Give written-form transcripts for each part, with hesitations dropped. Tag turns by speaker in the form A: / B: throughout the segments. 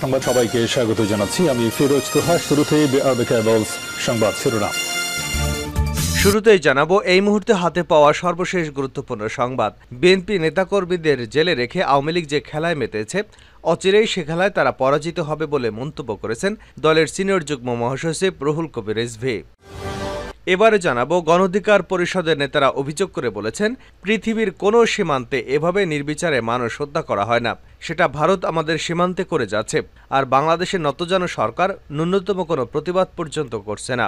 A: সংবাদ সবাইকে স্বাগত জানাচ্ছি। আমি ফিরোজ তোহা। শুরুতেই সংবাদ শিরোনাম।
B: শুরুতেই জানাবো এই মুহূর্তে হাতে পাওয়া সর্বশেষ গুরুত্বপূর্ণ সংবাদ। বিএনপি নেতাকর্মীদের জেলে রেখে আওয়ামী লীগ যে খেলায় মেতেছে, অচিরেই সে খেলায় তারা পরাজিত হবে বলে মন্তব্য করেছেন দলের সিনিয়র যুগ্ম মহাসচিব রুহুল কবির রিজভী। এবারে জানাবো গণ অধিকার পরিষদের নেতারা অভিযোগ করে বলেছেন, পৃথিবীর কোনো সীমান্তে এভাবে নির্বিচারে মানুষ হত্যা করা হয় না। সেটা ভারত আমাদের সীমান্তে করে যাচ্ছে, আর বাংলাদেশের নতজানু সরকার ন্যূনতম কোনো প্রতিবাদ পর্যন্ত করছে না।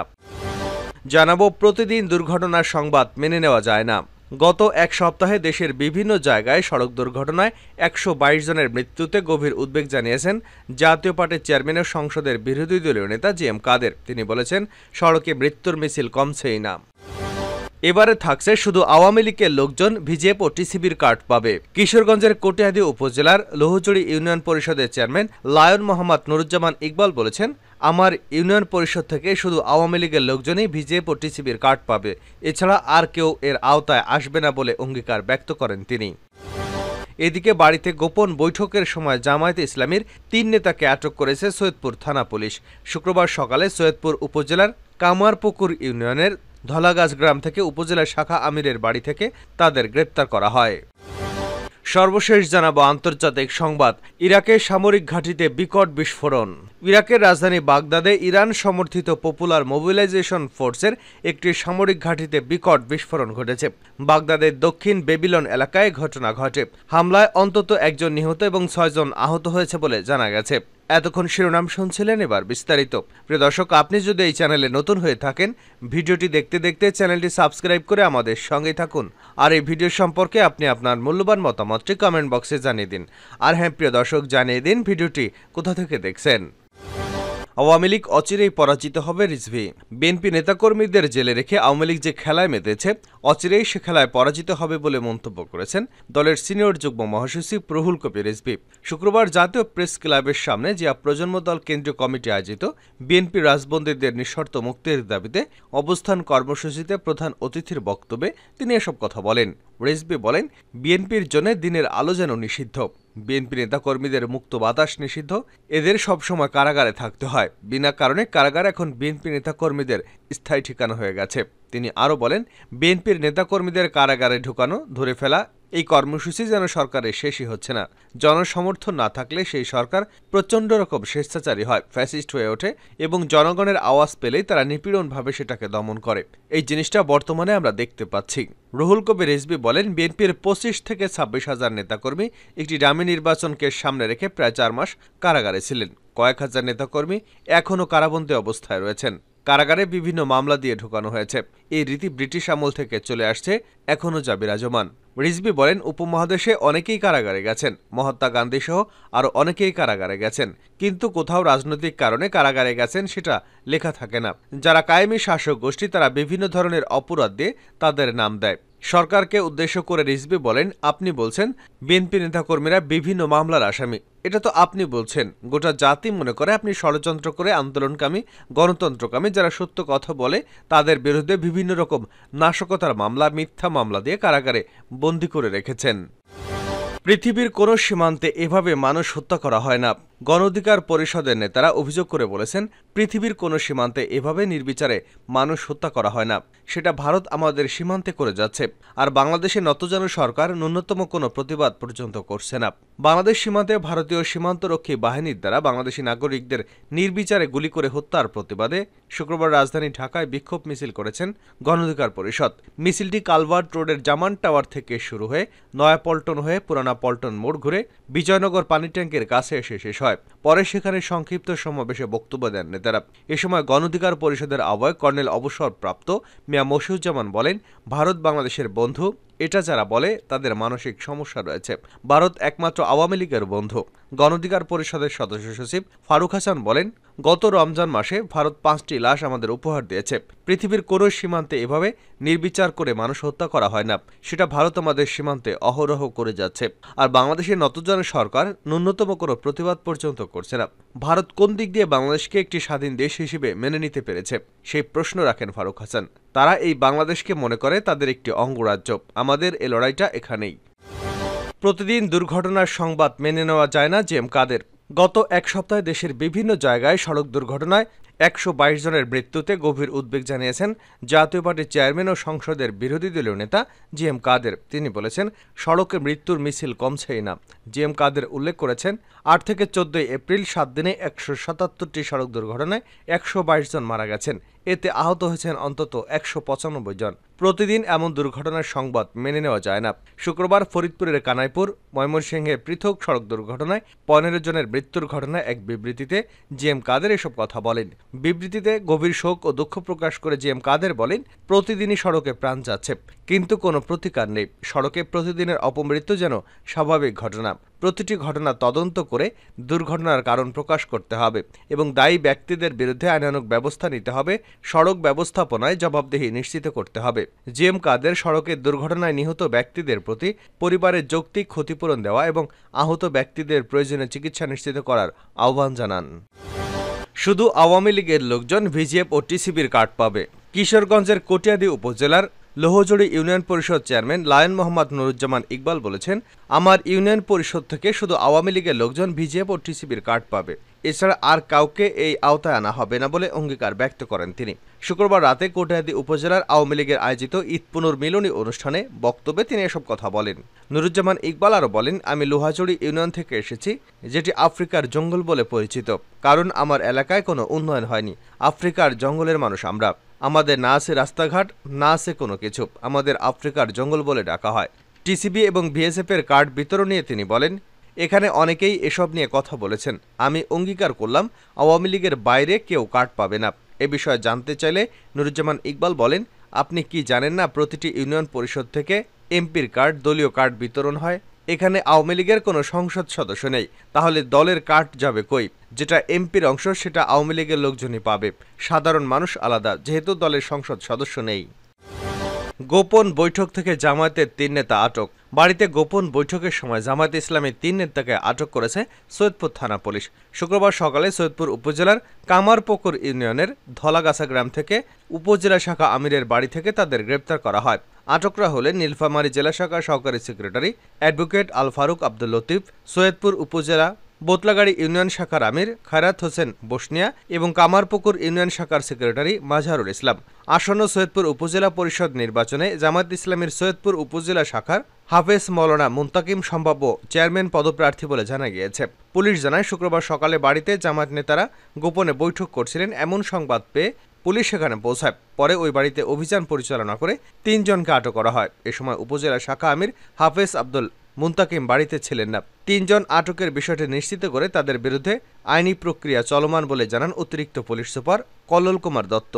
B: জানাবো প্রতিদিন দুর্ঘটনার সংবাদ মেনে নেওয়া যায় না। গত এক সপ্তাহে দেশের বিভিন্ন জায়গায় সড়ক দুর্ঘটনায় ১২২ জনের মৃত্যুতে গভীর উদ্বেগ জানিয়েছেন জাতীয় পার্টির চেয়ারম্যান ও সংসদের বিরোধী দলীয় নেতা জি.এম. কাদের। তিনি বলেছেন, সড়কে মৃত্যুর মিছিল কমছেই না। এবারে থাকছে শুধু আওয়ামী লীগের লোকজন ভিজিএফ ও টিসিবির কার্ড পাবে। কিশোরগঞ্জের কটিয়াদী উপজেলার লোহচুড়ি ইউনিয়ন পরিষদের চেয়ারম্যান লায়ন মোহাম্মদ নুরুজ্জামান ইকবাল বলেছেন, আমার ইউনিয়ন পরিষদ থেকে শুধু আওয়ামী লীগের লোকজনই ভিজিএফ ও টিসিবির কার্ড পাবে, এছাড়া আর কেউ এর আওতায় আসবে না বলে অঙ্গীকার ব্যক্ত করেন তিনি। এদিকে বাড়িতে গোপন বৈঠকের সময় জামায়াতে ইসলামীর ৩ নেতাকে আটক করেছে সৈয়দপুর থানা পুলিশ। শুক্রবার সকালে সৈয়দপুর উপজেলার কামারপুকুর ইউনিয়নের ধলাগাছ গ্রাম থেকে উপজেলা শাখা আমিরের বাড়ি থেকে তাদের গ্রেপ্তার করা হয়। সর্বশেষ জানাবো আন্তর্জাতিক সংবাদ। ইরাকের সামরিক ঘাঁটিতে বিকট বিস্ফোরণ। ইরাকের রাজধানী বাগদাদে ইরান সমর্থিত পপুলার মোবিলাইজেশন ফোর্সের একটি সামরিক ঘাঁটিতে বিকট বিস্ফোরণ ঘটেছে। বাগদাদের দক্ষিণ বেবিলন এলাকায় ঘটনা ঘটে। হামলায় অন্তত একজন নিহত এবং ৬ জন আহত হয়েছে বলে জানা গেছে। এতক্ষণ শিরোনাম শুনছিলেন, এবার বিস্তারিত। প্রিয় দর্শক, আপনি যদি এই চ্যানেলে নতুন হয়ে থাকেন, ভিডিওটি দেখতে দেখতে চ্যানেলটি সাবস্ক্রাইব করে আমাদের সঙ্গেই থাকুন। আর এই ভিডিও সম্পর্কে আপনি আপনার মূল্যবান মতামতটি কমেন্ট বক্সে জানিয়ে দিন। আর হ্যাঁ প্রিয় দর্শক, জানিয়ে দিন ভিডিওটি কোথা থেকে দেখছেন। আওয়ামী লীগ অচিরেই পরাজিত হবে রিজভী। বিএনপি নেতাকর্মীদের জেলে রেখে আওয়ামী লীগ যে খেলায় মেতেছে, অচিরেই সে খেলায় পরাজিত হবে বলে মন্তব্য করেছেন দলের সিনিয়র যুগ্ম মহাসচিব রুহুল কবির রিজভী। শুক্রবার জাতীয় প্রেস ক্লাবের সামনে জিয়া প্রজন্ম দল কেন্দ্রীয় কমিটি আয়োজিত বিএনপি রাজবন্দীদের নিঃশর্ত মুক্তির দাবিতে অবস্থান কর্মসূচিতে প্রধান অতিথির বক্তব্যে তিনি এসব কথা বলেন। রিজভী বলেন, বিএনপির জন্য দিনের আলো যেন নিষিদ্ধ। বিএনপি নেতাকর্মীদের মুক্ত বাতাস নিষিদ্ধ। এদের সবসময় কারাগারে থাকতে হয়। বিনা কারণে কারাগার এখন বিএনপি নেতাকর্মীদের স্থায়ী ঠিকানা হয়ে গেছে। তিনি আরও বলেন, বিএনপির নেতাকর্মীদের কারাগারে ঢুকানো, ধরে ফেলা এই কর্মসূচি যেন সরকারের শেষই হচ্ছে না। জনসমর্থন না থাকলে সেই সরকার প্রচণ্ড রকম স্বেচ্ছাচারী হয়, ফ্যাসিস্ট হয়ে ওঠে এবং জনগণের আওয়াজ পেলেই তারা নিপীড়নভাবে সেটাকে দমন করে। এই জিনিসটা বর্তমানে আমরা দেখতে পাচ্ছি। রুহুল কবির রিজভী বলেন, বিএনপির ২৫ থেকে ২৬ হাজার নেতাকর্মী একটি ডামি নির্বাচনকে সামনে রেখে প্রায় ৪ মাস কারাগারে ছিলেন। কয়েক হাজার নেতাকর্মী এখনও কারাবন্দী অবস্থায় রয়েছেন। কারাগারে বিভিন্ন মামলা দিয়ে ঢোকানো হয়েছে। এই রীতি ব্রিটিশ আমল থেকে চলে আসছে, এখনও যা বিরাজমান। রিজভী বলেন, উপমহাদেশে অনেকেই কারাগারে গেছেন, মহাত্মা গান্ধী সহ আরও অনেকেই কারাগারে গেছেন, কিন্তু কোথাও রাজনৈতিক কারণে কারাগারে গেছেন সেটা লেখা থাকে না। যারা কায়েমি শাসক গোষ্ঠী তারা বিভিন্ন ধরনের অপরাধ দিয়ে তাদের নাম দেয়। সরকারকে উদ্দেশ্য করে রিজভী বলেন, আপনি বলছেন বিএনপি নেতাকর্মীরা বিভিন্ন মামলার আসামি। এটা তো আপনি বলছেন। গোটা জাতি মনে করে আপনি ষড়যন্ত্র করে আন্দোলনকামী, গণতন্ত্রকামী যারা সত্য কথা বলে তাদের বিরুদ্ধে বিভিন্ন রকম নাশকতার মামলা, মিথ্যা মামলা দিয়ে কারাগারে বন্দী করে রেখেছেন। পৃথিবীর কোনো সীমান্তে এভাবে মানুষ হত্যা করা হয় না। গণ অধিকার পরিষদের নেতারা অভিযোগ করে বলেছেন, পৃথিবীর কোনো সীমান্তে এভাবে নির্বিচারে মানুষ হত্যা করা হয় না। সেটা ভারত আমাদের সীমান্তে করে যাচ্ছে, আর বাংলাদেশের নতজানু সরকার ন্যূনতম কোনো প্রতিবাদ পর্যন্ত করছে না। বাংলাদেশ সীমান্তে ভারতীয় সীমান্তরক্ষী বাহিনীর দ্বারা বাংলাদেশি নাগরিকদের নির্বিচারে গুলি করে হত্যার প্রতিবাদে শুক্রবার রাজধানী ঢাকায় বিক্ষোভ মিছিল করেছেন গণ অধিকার পরিষদ। মিছিলটি কালভার্ট রোডের জামান টাওয়ার থেকে শুরু হয়ে নয়াপল্টন হয়ে পুরানা পল্টন মোড় ঘুরে বিজয়নগর পানি ট্যাঙ্কের কাছে এসে শেষ হয়। পরে সেখানে সংক্ষিপ্ত সমাবেশে বক্তব্য দেন নেতারা। এ সময় গণ অধিকার পরিষদের আহ্বায়ক কর্নেল অবসরপ্রাপ্ত মিয়া মশিউজ্জামান বলেন, ভারত বাংলাদেশের বন্ধু। এটা যারা বলে তাদের মানসিক সমস্যা রয়েছে। ভারত একমাত্র আওয়ামী লীগের বন্ধু। গণ অধিকার পরিষদের সদস্য সচিব ফারুক হাসান বলেন, গত রমজান মাসে ভারত ৫টি লাশ আমাদের উপহার দিয়েছে। পৃথিবীর কোনো সীমান্তে এভাবে নির্বিচার করে মানুষ হত্যা করা হয় না। সেটা ভারত আমাদের সীমান্তে অহরহ করে যাচ্ছে, আর বাংলাদেশের নতজানু সরকার ন্যূনতম কোনো প্রতিবাদ পর্যন্ত করছে না। ভারত কোন দিক দিয়ে বাংলাদেশকে একটি স্বাধীন দেশ হিসেবে মেনে নিতে পেরেছে সেই প্রশ্ন রাখেন ফারুক হাসান। তারা এই বাংলাদেশকে মনে করে তাদের একটি অঙ্গরাজ্য। আমাদের এ লড়াইটা এখানেই। প্রতিদিন দুর্ঘটনার সংবাদ মেনে নেওয়া যায় না জি.এম. কাদের। গত এক সপ্তাহে দেশের বিভিন্ন জায়গায় সড়ক দুর্ঘটনায় ১২২ জনের মৃত্যুতে গভীর উদ্বেগ জানিয়েছেন জাতীয় পার্টির চেয়ারম্যান ও সংসদের বিরোধী দলীয় নেতা জি এম কাদের। তিনি বলেছেন, সড়কে মৃত্যুর মিছিল কমছেই না। জি এম কাদের উল্লেখ করেছেন, ৮ থেকে ১৪ এপ্রিল ৭ দিনে ১৭৭টি সড়ক দুর্ঘটনায় ১২২ জন মারা গেছেন। এতে আহত হয়েছেন অন্তত ১৯৫ জন। প্রতিদিন এমন দুর্ঘটনার সংবাদ মেনে নেওয়া যায় না। শুক্রবার ফরিদপুরের কানাইপুর, ময়মনসিংহে পৃথক সড়ক দুর্ঘটনায় ১৫ জনের মৃত্যুর ঘটনায় এক বিবৃতিতে জি এম কাদের এসব কথা বলেন। বিবৃতিতে গভীর শোক ও দুঃখ প্রকাশ করে জি এম কাদের বলেন, প্রতিদিনই সড়কে প্রাণ যাচ্ছে, কিন্তু কোনো প্রতিকার নেই। সড়কে প্রতিদিনের অপমৃত্যু যেন স্বাভাবিক ঘটনা। প্রতিটি ঘটনা তদন্ত করে দুর্ঘটনার কারণ প্রকাশ করতে হবে এবং দায়ী ব্যক্তিদের বিরুদ্ধে আইনানুগ ব্যবস্থা নিতে হবে। সড়ক ব্যবস্থাপনায় জবাবদিহি নিশ্চিত করতে হবে। জি এম কাদের সড়কের দুর্ঘটনায় নিহত ব্যক্তিদের প্রতি পরিবারের যৌক্তিক ক্ষতিপূরণ দেওয়া এবং আহত ব্যক্তিদের প্রয়োজনীয় চিকিৎসা নিশ্চিত করার আহ্বান জানান। শুধু আওয়ামী লীগের লোকজন ভিজিএফ ও টিসিবির কার্ড পাবে। কিশোরগঞ্জের কটিয়াদী উপজেলার লোহজড়ি ইউনিয়ন পরিষদ চেয়ারম্যান লায়ন মোহাম্মদ নুরুজ্জামান ইকবাল বলেছেন, আমার ইউনিয়ন পরিষদ থেকে শুধু আওয়ামী লীগের লোকজন ভিজিএফ ও টিসিবির কার্ড পাবে। এছাড়া আর কাউকে এই আওতায় আনা হবে না বলে অঙ্গীকার ব্যক্ত করেন তিনি। শুক্রবার রাতে কটিয়াদী উপজেলার আওয়ামী লীগের আয়োজিত ঈদ পুনর্মিলনী অনুষ্ঠানে বক্তব্যে তিনি এসব কথা বলেন। নুরুজ্জামান ইকবাল আরও বলেন, আমি লোহাজড়ি ইউনিয়ন থেকে এসেছি, যেটি আফ্রিকার জঙ্গল বলে পরিচিত, কারণ আমার এলাকায় কোনো উন্নয়ন হয়নি। আফ্রিকার জঙ্গলের মানুষ আমরা। আমাদের না আছে রাস্তাঘাট, না আছে কোনো কিছু। আমাদের আফ্রিকার জঙ্গল বলে ডাকা হয়। টিসিবি এবং বিএসএফ এর কার্ড বিতরণ নিয়ে তিনি বলেন, এখানে অনেকেই এসব নিয়ে কথা বলেছেন। আমি অঙ্গীকার করলাম আওয়ামী লীগের বাইরে কেউ কার্ড পাবে না। এ বিষয়ে জানতে চাইলে নুরুজ্জামান ইকবাল বলেন, আপনি কি জানেন না প্রতিটি ইউনিয়ন পরিষদ থেকে এমপির কার্ড, দলীয় কার্ড বিতরণ হয়? এখানে আওয়ামী লীগের কোনো সংসদ সদস্য নেই, তাহলে দলের কার্ড যাবে কই? যেটা এমপির অংশ সেটা আওয়ামী লীগের লোকজনই পাবে। সাধারণ মানুষ আলাদা, যেহেতু দলের সংসদ সদস্য নেই। গোপন বৈঠক থেকে জামায়াতের ৩ নেতা আটক। বাড়িতে গোপন বৈঠকের সময় জামায়াতে ইসলামী ৩ নেতাকে আটক করেছে সৈয়দপুর থানা পুলিশ। শুক্রবার সকালে সৈয়দপুর উপজেলার কামারপুকুর ইউনিয়নের ধলাগাছা গ্রাম থেকে উপজেলা শাখা আমিরের বাড়ি থেকে তাদের গ্রেপ্তার করা হয়। আটকরা হলেন নীলফামারী জেলা শাখার সহকারী সেক্রেটারি অ্যাডভোকেট আল ফারুক আব্দুল লতিফ, সৈয়দপুর উপজেলা বোতলাগাড়ি ইউনিয়ন শাখার আমির খায়রাত হোসেন বসনিয়া এবং কামারপুকুর ইউনিয়ন শাখার সেক্রেটারি মাজহারুল ইসলাম। আসন্ন সৈয়দপুর উপজেলা পরিষদ নির্বাচনে জামায়াত ইসলামীর সৈয়দপুর উপজেলা শাখার হাফেজ মৌলানা মুন্তাকিম সম্ভাব্য চেয়ারম্যান পদপ্রার্থী বলে জানা গিয়েছে। পুলিশ জানায়, শুক্রবার সকালে বাড়িতে জামায়াত নেতারা গোপনে বৈঠক করছিলেন এমন সংবাদ পেয়ে পুলিশ সেখানে পৌঁছায়। পরে ওই বাড়িতে অভিযান পরিচালনা করে ৩ জনকে আটক করা হয়। এ সময় উপজেলা শাখা আমির হাফেজ আব্দুল মুন্তাকিম বাড়িতে ছিলেন না। ৩ জন আটকের বিষয়টি নিশ্চিত করে তাদের বিরুদ্ধে আইনি প্রক্রিয়া চলমান বলে জানান অতিরিক্ত পুলিশ সুপার কল্লোল কুমার দত্ত।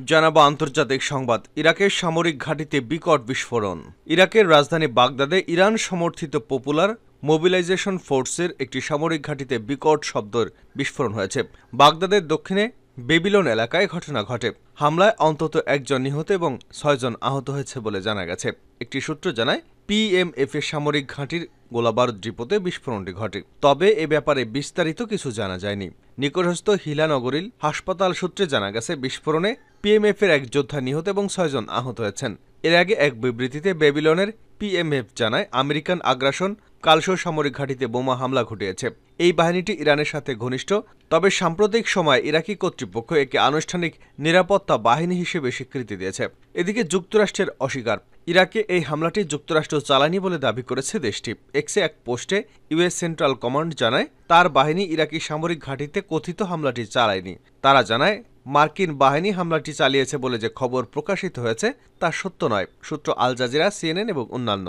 B: জানাবো আন্তর্জাতিক সংবাদ। ইরাকের সামরিক ঘাঁটিতে বিকট বিস্ফোরণ। ইরাকের রাজধানী বাগদাদে ইরান সমর্থিত পপুলার মোবিলাইজেশন ফোর্সের একটি সামরিক ঘাঁটিতে বিকট শব্দের বিস্ফোরণ হয়েছে। বাগদাদের দক্ষিণে বেবিলন এলাকায় ঘটনা ঘটে। হামলায় অন্তত ১ জন নিহত এবং ৬ জন আহত হয়েছে বলে জানা গেছে। একটি সূত্র জানায়, পিএমএফ এর সামরিক ঘাঁটির গোলাবারুদ ডিপোতে বিস্ফোরণটি ঘটে। তবে এ ব্যাপারে বিস্তারিত কিছু জানা যায়নি। নিকটস্থ হিলানগরীর হাসপাতাল সূত্রে জানা গেছে, বিস্ফোরণে পিএমএফ এর ১ যোদ্ধা নিহত এবং ৬ জন আহত হয়েছেন। এর আগে এক বিবৃতিতে বেবিলনের পিএমএফ জানায়, আমেরিকান আগ্রাসন কালসো সামরিক ঘাঁটিতে বোমা হামলা ঘটিয়েছে। এই বাহিনীটি ইরানের সাথে ঘনিষ্ঠ, তবে সাম্প্রতিক সময়ে ইরাকি কর্তৃপক্ষ একে আনুষ্ঠানিক নিরাপত্তা বাহিনী হিসেবে স্বীকৃতি দিয়েছে। এদিকে যুক্তরাষ্ট্রের অস্বীকার। ইরাকে এই হামলাটি যুক্তরাষ্ট্র চালায়নি বলে দাবি করেছে দেশটি। এক্সে এক পোস্টে ইউএস সেন্ট্রাল কমান্ড জানায়, তার বাহিনী ইরাকি সামরিক ঘাঁটিতে কথিত হামলাটি চালায়নি। তারা জানায়, মার্কিন বাহিনী হামলাটি চালিয়েছে বলে যে খবর প্রকাশিত হয়েছে তা সত্য নয়। সূত্র আল জাজিরা, সিএনএন এবং অন্যান্য।